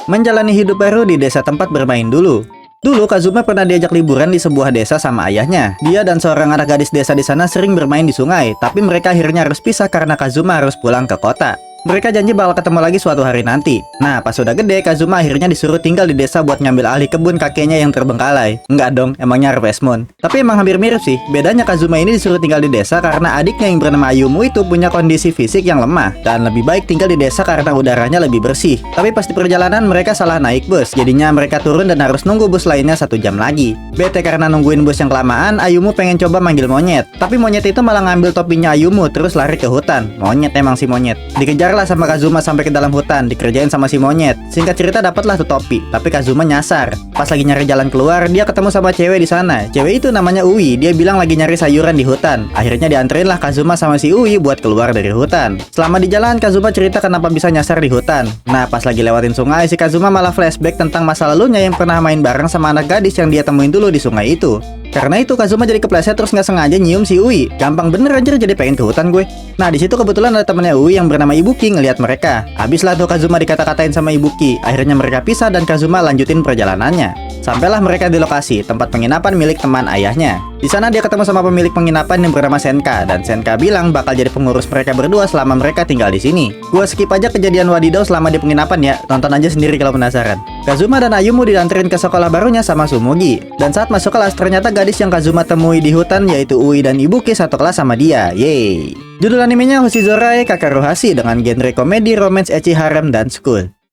menjalani hidup baru di desa tempat bermain dulu. Dulu Kazuma pernah diajak liburan di sebuah desa sama ayahnya. Dia dan seorang anak gadis desa di sana sering bermain di sungai, tapi mereka akhirnya harus pisah karena Kazuma harus pulang ke kota. Mereka janji bakal ketemu lagi suatu hari nanti. Nah, pas udah gede, Kazuma akhirnya disuruh tinggal di desa buat ngambil alih kebun kakeknya yang terbengkalai. Enggak dong, emangnya Harvest Moon. Tapi emang hampir mirip sih. Bedanya Kazuma ini disuruh tinggal di desa karena adiknya yang bernama Ayumu itu punya kondisi fisik yang lemah. Dan lebih baik tinggal di desa karena udaranya lebih bersih. Tapi pas di perjalanan mereka salah naik bus. Jadinya mereka turun dan harus nunggu bus lainnya 1 jam lagi. Bete karena nungguin bus yang kelamaan, Ayumu pengen coba manggil monyet. Tapi monyet itu malah ngambil topinya Ayumu terus lari ke hutan. Monyet emang si monyet. Dikejar sama Kazuma sampai ke dalam hutan, dikerjain sama si monyet. Singkat cerita dapatlah tuh topi, tapi Kazuma nyasar. Pas lagi nyari jalan keluar, dia ketemu sama cewek di sana. Cewek itu namanya Ui, dia bilang lagi nyari sayuran di hutan. Akhirnya dianterin lah Kazuma sama si Ui buat keluar dari hutan. Selama di jalan, Kazuma cerita kenapa bisa nyasar di hutan. Nah, pas lagi lewatin sungai, si Kazuma malah flashback tentang masa lalunya yang pernah main bareng sama anak gadis yang dia temuin dulu di sungai itu. Karena itu Kazuma jadi kepleset terus nggak sengaja nyium si Ui. Gampang bener anjir, jadi pengen ke hutan gue. Nah, di situ kebetulan ada temennya Ui yang bernama Ibuki ngelihat mereka. Habislah tuh Kazuma dikata-katain sama Ibuki. Akhirnya mereka pisah dan Kazuma lanjutin perjalanannya. Sampailah mereka di lokasi tempat penginapan milik teman ayahnya. Di sana dia ketemu sama pemilik penginapan yang bernama Senka, dan Senka bilang bakal jadi pengurus mereka berdua selama mereka tinggal di sini. Gua skip aja kejadian wadidaw selama di penginapan ya, tonton aja sendiri kalau penasaran. Kazuma dan Ayumu dianterin ke sekolah barunya sama Sumugi. Dan saat masuk kelas ternyata gadis yang Kazuma temui di hutan yaitu Ui dan Ibuki satu kelas sama dia. Yeay. Judul animenya Hoshizora Kakarohashi dengan genre komedi, romance, ecchi, harem, dan school.